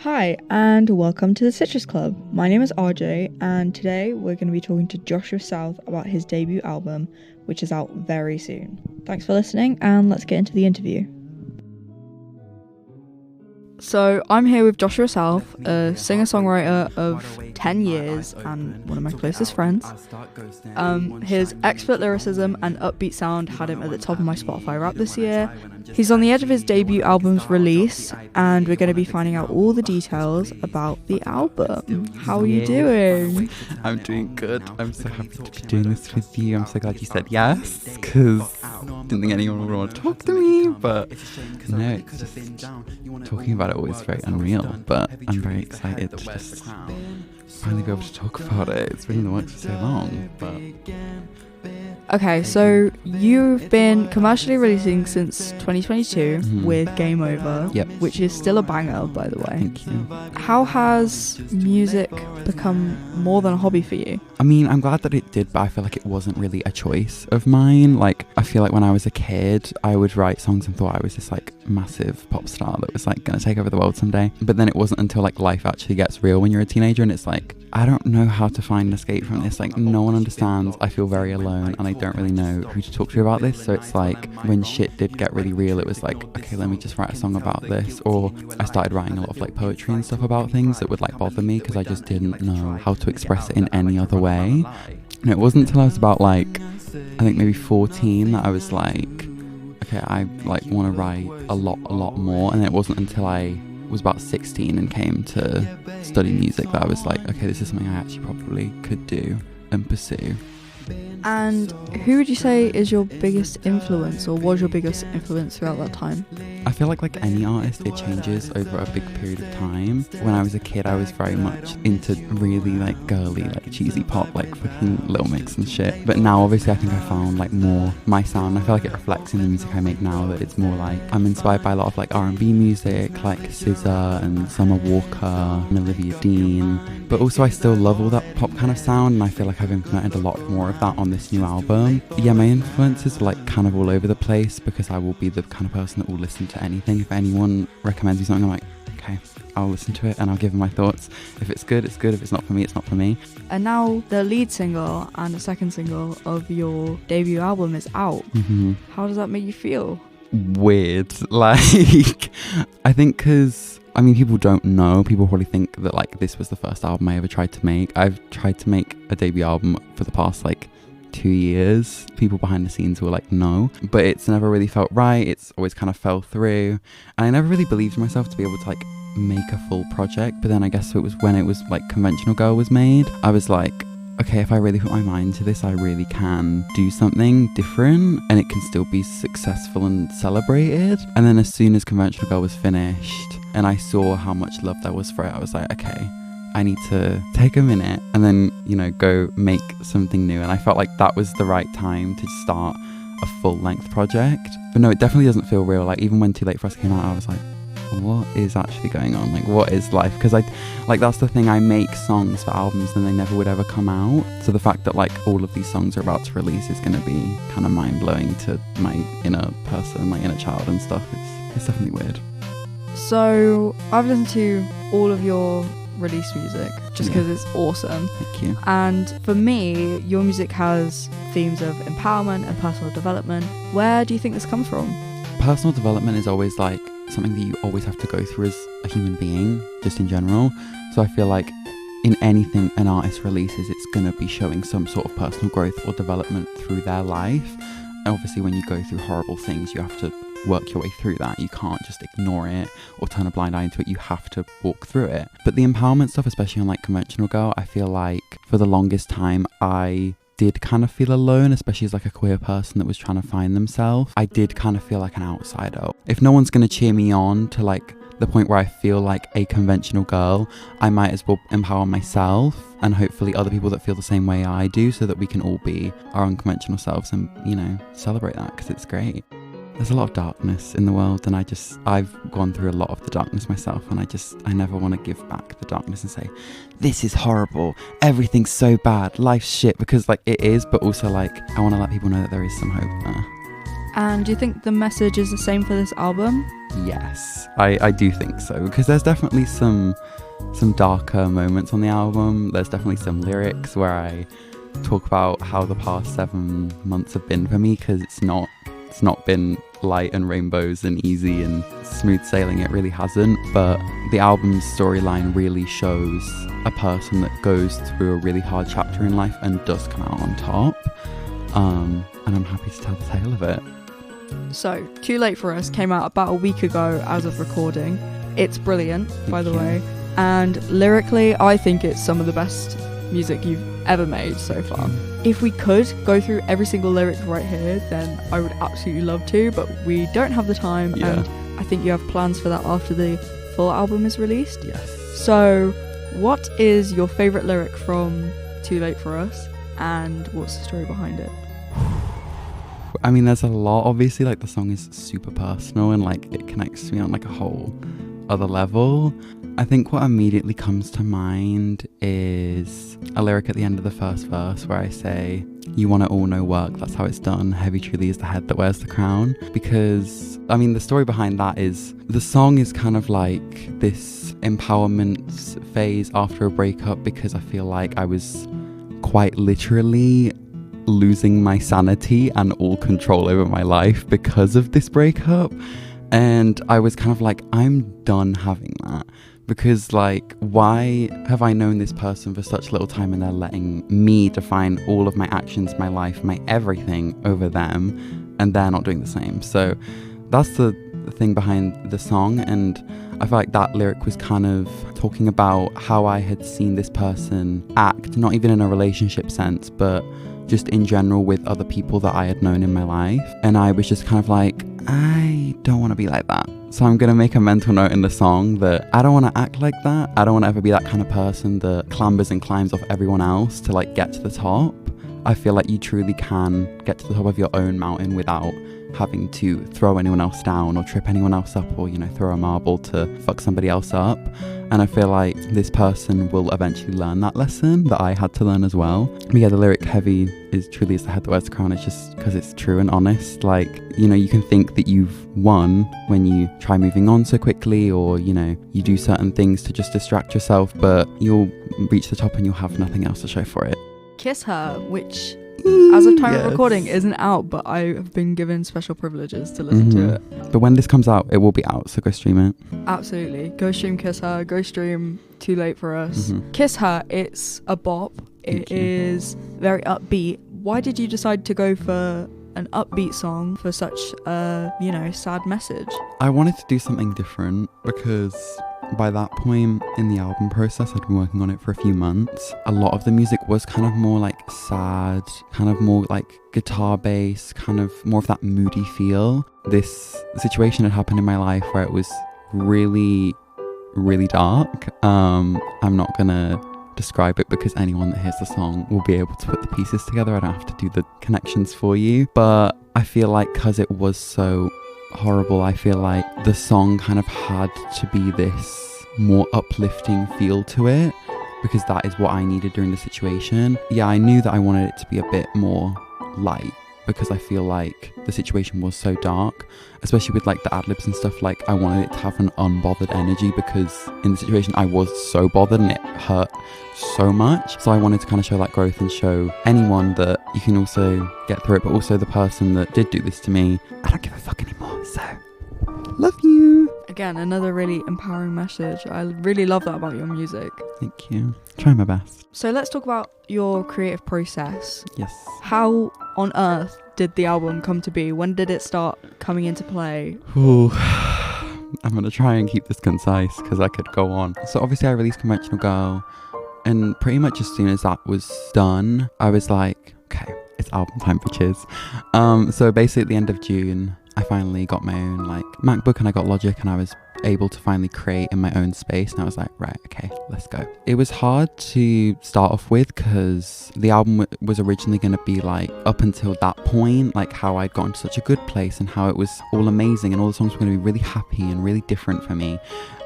Hi, and welcome to the Citrus Club. My name is RJ, and today we're going to be talking to Joshua South about his debut album, which is out very soon. Thanks for listening, and let's get into the interview. So I'm here with Joshua South, a singer-songwriter of 10 years and one of my closest friends. His expert lyricism and upbeat sound had him at the top of my Spotify rap this year. He's on the edge of his debut album's release, and we're going to be finding out all the details about the album. How are you doing? I'm doing good. I'm so happy to be doing this with you. I'm so glad you said yes, because I didn't think anyone would want to talk to me, but no, it's just talking about it always very unreal, but I'm very excited to just finally be able to talk about it. It's been in the works for so long, but... Okay, so you've been commercially releasing since 2022 with Game Over, which is still a banger, by the way. Thank you. How has music become more than a hobby for you? I mean, I'm glad that it did, but I feel like it wasn't really a choice of mine. Like, I feel like when I was a kid, I would write songs and thought I was this like massive pop star that was like gonna take over the world someday. But then it wasn't until like life actually gets real when you're a teenager, and it's like, I don't know how to find an escape from this. Like, no one understands. I feel very alone, and I don't really know who to talk to about this. So it's like, when shit did get really real, it was like, okay, let me just write a song about this. Or I started writing a lot of like poetry and stuff about things that would like bother me, because I just didn't know how to express it in any other way. And it wasn't until I was about like, I think maybe 14 that I was like, okay, I like want to write a lot more. And it wasn't until I was about 16 and came to study music that I was like, okay, this is something I actually probably could do and pursue. And who would you say is your biggest influence, or was your biggest influence throughout that time? I feel like any artist, it changes over a big period of time. When I was a kid, I was very much into really like girly, like cheesy pop, like fucking Little Mix and shit. But now obviously I think I found like more my sound. I feel like it reflects in the music I make now, that it's more like I'm inspired by a lot of like R&B music, like SZA and Summer Walker and Olivia Dean. But also I still love all that pop kind of sound, and I feel like I've implemented a lot more of that on this new album. Yeah, my influences are like kind of all over the place, because I will be the kind of person that will listen to anything. If anyone recommends me something, I'm like, okay, I'll listen to it and I'll give them my thoughts. If it's good, it's good. If it's not for me, it's not for me. And now the lead single and the second single of your debut album is out. How does that make you feel? Weird. Like, I think because, I mean, people don't know. People probably think that like this was the first album I ever tried to make. I've tried to make a debut album for the past like 2 years. People behind the scenes were like, no, but it's never really felt right. It's always kind of fell through, and I never really believed in myself to be able to like make a full project. But then I guess it was when it was like Conventional Girl was made, I was like, okay, if I really put my mind to this, I really can do something different and it can still be successful and celebrated. And then as soon as Conventional Girl was finished and I saw how much love there was for it, I was like, okay, I need to take a minute and then, you know, go make something new. And I felt like that was the right time to start a full-length project. But no, it definitely doesn't feel real. Like, even when Too Late For Us came out, I was like, what is actually going on? Like, what is life? Because that's the thing, I make songs for albums and they never would ever come out. So the fact that like all of these songs are about to release is going to be kind of mind-blowing to my inner person, my inner child and stuff. It's definitely weird. So I've listened to all of your release music just because it's awesome. Thank you. And for me, your music has themes of empowerment and personal development. Where do you think this comes from? Personal development is always like something that you always have to go through as a human being, just in general. So I feel like in anything an artist releases, it's going to be showing some sort of personal growth or development through their life. And obviously when you go through horrible things, you have to work your way through that. You can't just ignore it or turn a blind eye into it. You have to walk through it. But the empowerment stuff, especially on like Conventional Girl, I feel like for the longest time I did kind of feel alone, especially as like a queer person that was trying to find themselves. I did kind of feel like an outsider. If no one's going to cheer me on to like the point where I feel like a conventional girl, I might as well empower myself and hopefully other people that feel the same way I do, so that we can all be our unconventional selves and, you know, celebrate that, because it's great. There's a lot of darkness in the world, and I've gone through a lot of the darkness myself, and I never want to give back the darkness and say, this is horrible, everything's so bad, life's shit, because like it is, but also like I want to let people know that there is some hope there. And do you think the message is the same for this album? Yes, I do think so, because there's definitely some darker moments on the album. There's definitely some lyrics where I talk about how the past 7 months have been for me, because it's not been light and rainbows and easy and smooth sailing. It really hasn't. But the album's storyline really shows a person that goes through a really hard chapter in life and does come out on top. And I'm happy to tell the tale of it. So, Too Late For Us came out about a week ago as of recording. It's brilliant, by the way. And lyrically, I think it's some of the best music you've ever made so far. If we could go through every single lyric right here, then I would absolutely love to, but we don't have the time, and I think you have plans for that after the full album is released. Yes. So, what is your favourite lyric from Too Late For Us, and what's the story behind it? I mean, there's a lot. Obviously, like, the song is super personal and like it connects to me on like a whole other level. I think what immediately comes to mind is a lyric at the end of the first verse where I say, "You want it all, no work, that's how it's done. Heavy truly is the head that wears the crown." Because, I mean, the story behind that is the song is kind of like this empowerment phase after a breakup, because I feel like I was quite literally losing my sanity and all control over my life because of this breakup. And I was kind of like, I'm done having that. Because, like, why have I known this person for such little time and they're letting me define all of my actions, my life, my everything over them, and they're not doing the same? So that's the thing behind the song. And I feel like that lyric was kind of talking about how I had seen this person act, not even in a relationship sense, but just in general with other people that I had known in my life. And I was just kind of like, I don't want to be like that. So I'm going to make a mental note in the song that I don't want to act like that. I don't want to ever be that kind of person that clambers and climbs off everyone else to like get to the top. I feel like you truly can get to the top of your own mountain without having to throw anyone else down or trip anyone else up, or, you know, throw a marble to fuck somebody else up. And I feel like this person will eventually learn that lesson that I had to learn as well. But yeah, the lyric "heavy is truly is the head that wears the crown" is just because it's true and honest. Like, you know, you can think that you've won when you try moving on so quickly, or, you know, you do certain things to just distract yourself, but you'll reach the top and you'll have nothing else to show for it. Kiss Her, which as of time of recording isn't out, but I have been given special privileges to listen to it. But when this comes out, it will be out, so go stream it. Absolutely. Go stream Kiss Her, go stream Too Late For Us. Kiss Her, it's a bop. It is very upbeat. Why did you decide to go for an upbeat song for such a, you know, sad message? I wanted to do something different because by that point in the album process, I'd been working on it for a few months. A lot of the music was kind of more like sad, kind of more like guitar bass, kind of more of that moody feel. This situation had happened in my life where it was really, really dark. I'm not gonna describe it because anyone that hears the song will be able to put the pieces together. I don't have to do the connections for you. But I feel like because it was so horrible, I feel like the song kind of had to be this more uplifting feel to it, because that is what I needed during the situation. Yeah, I knew that I wanted it to be a bit more light, because I feel like the situation was so dark, especially with like the ad-libs and stuff. Like, I wanted it to have an unbothered energy, because in the situation I was so bothered and it hurt so much. So I wanted to kind of show that growth and show anyone that you can also get through it, but also the person that did do this to me, I don't give a fuck anymore. So love you. Again, another really empowering message. I really love that about your music. Thank you. Try my best. So let's talk about your creative process. Yes. How on earth did the album come to be? When did it start coming into play? Ooh. I'm going to try and keep this concise because I could go on. So obviously I released Conventional Girl, and pretty much as soon as that was done, I was like, okay, it's album time, bitches. So basically at the end of June, I finally got my own like MacBook, and I got Logic, and I was able to finally create in my own space, and I was like, right, okay, let's go. It was hard to start off with because the album was originally going to be like, up until that point, like how I'd gotten to such a good place and how it was all amazing and all the songs were going to be really happy and really different for me.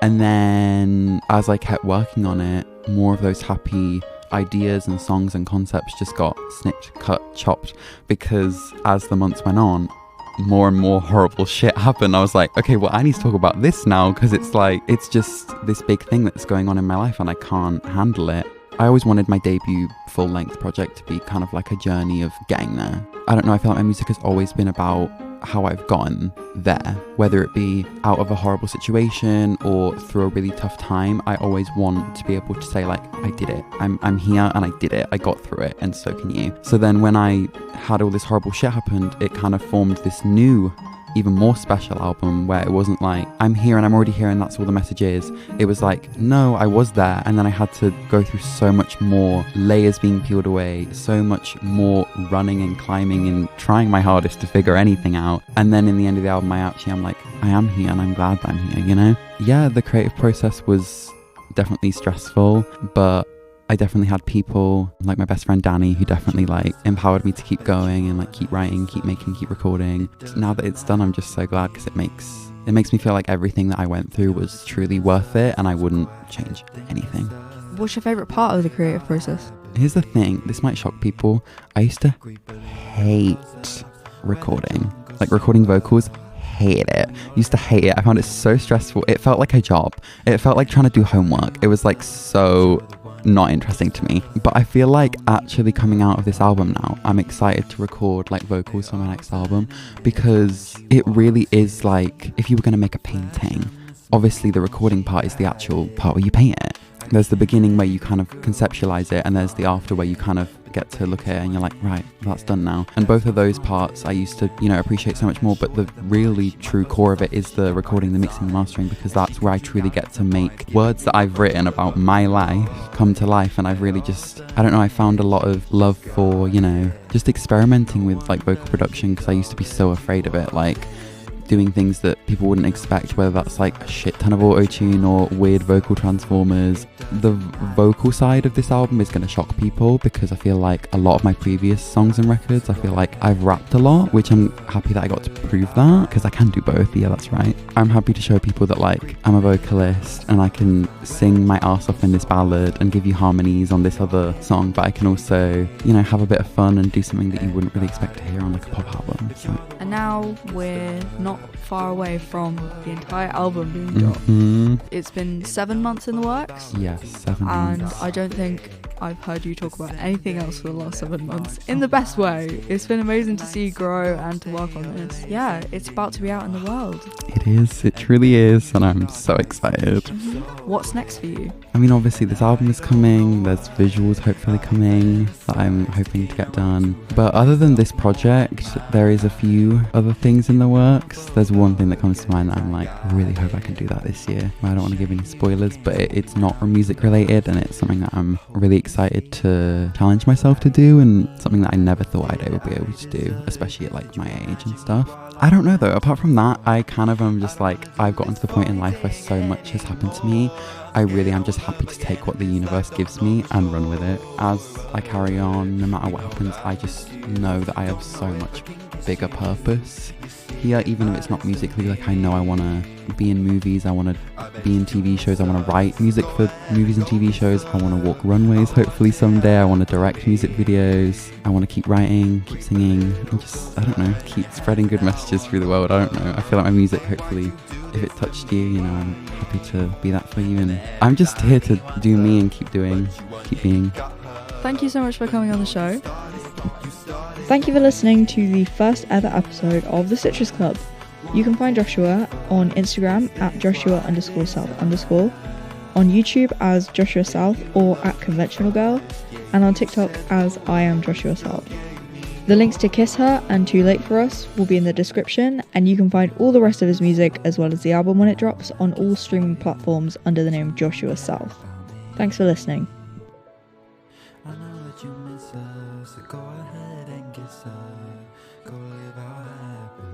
And then as I kept working on it, more of those happy ideas and songs and concepts just got snipped, cut, chopped, because as the months went on, more and more horrible shit happened, I was like, okay, well, I need to talk about this now, because it's like, it's just this big thing that's going on in my life and I can't handle it. I always wanted my debut full-length project to be kind of like a journey of getting there. I don't know, I feel like my music has always been about how I've gotten there, whether it be out of a horrible situation or through a really tough time. I always want to be able to say like, I did it, I'm here and I did it, I got through it, and so can you. So then when I had all this horrible shit happened, it kind of formed this new, even more special album where it wasn't like, I'm here and I'm already here and that's all the message is. It was like, no, I was there, and then I had to go through so much more layers being peeled away, so much more running and climbing and trying my hardest to figure anything out. And then in the end of the album, I'm like, I am here and I'm glad that I'm here, you know? Yeah, the creative process was definitely stressful, but I definitely had people like my best friend Danny who definitely like empowered me to keep going and like keep writing, keep making, keep recording. Now that it's done, I'm just so glad, because it makes me feel like everything that I went through was truly worth it and I wouldn't change anything. What's your favourite part of the creative process? Here's the thing, this might shock people. I used to hate recording, like recording vocals. Hated it. Used to hate it. I found it so stressful. It felt like a job. It felt like trying to do homework. It was like so not interesting to me. But I feel like actually coming out of this album now, I'm excited to record like vocals for my next album, because it really is like, if you were going to make a painting, obviously the recording part is the actual part where you paint it. There's the beginning where you kind of conceptualize it, and there's the after where you kind of get to look at it and you're like, right, that's done now. And both of those parts I used to, appreciate so much more, but the really true core of it is the recording, the mixing, the mastering, because that's where I truly get to make words that I've written about my life come to life. And I've really just, I found a lot of love for, just experimenting with like vocal production, because I used to be so afraid of it, like doing things that people wouldn't expect, whether that's like a shit ton of auto-tune or weird vocal transformers. The vocal side of this album is going to shock people, because I feel like a lot of my previous songs and records, I feel like I've rapped a lot, which I'm happy that I got to prove that, because I can do both. Yeah, that's right. I'm happy to show people that like I'm a vocalist and I can sing my arse off in this ballad and give you harmonies on this other song, but I can also, have a bit of fun and do something that you wouldn't really expect to hear on like a pop album. So. And now we're not far away from the entire album being dropped. It's been 7 months in the works. Yes, 7 months. And I don't think I've heard you talk about anything else for the last 7 months in the best way. It's been amazing to see you grow and to work on this. Yeah, it's about to be out in the world. It is, it truly is, and I'm so excited. What's next for you? Obviously this album is coming, there's visuals hopefully coming that I'm hoping to get done. But other than this project, there is a few other things in the works. There's one thing that comes to mind that I'm like, I really hope I can do that this year. I don't want to give any spoilers, but it's not music related, and it's something that I'm really excited to challenge myself to do, and something that I never thought I'd ever be able to do, especially at like my age and stuff. I don't know though, apart from that, I kind of am just like, I've gotten to the point in life where so much has happened to me. I really am just happy to take what the universe gives me and run with it. As I carry on, no matter what happens, I just know that I have so much bigger purpose here, even if it's not musically. Like, I know I want to be in movies, I want to be in TV shows, I want to write music for movies and TV shows, I want to walk runways hopefully someday, I want to direct music videos, I want to keep writing, keep singing, and just, I don't know, keep spreading good messages through the world. I don't know, I feel like my music, hopefully, if it touched you, I'm happy to be that for you, and I'm just here to do me and keep being. Thank you so much for coming on the show. Thank you for listening to the first ever episode of the Citrus Club. You can find Joshua on Instagram at Joshua_South_, on YouTube as Joshua South or at Conventional Girl, and on TikTok as I am Joshua South. The links to Kiss Her and Too Late For Us will be in the description, and you can find all the rest of his music as well as the album when it drops on all streaming platforms under the name Joshua South. Thanks for listening. I know that you miss her, so go ahead and kiss her. Go live out happily.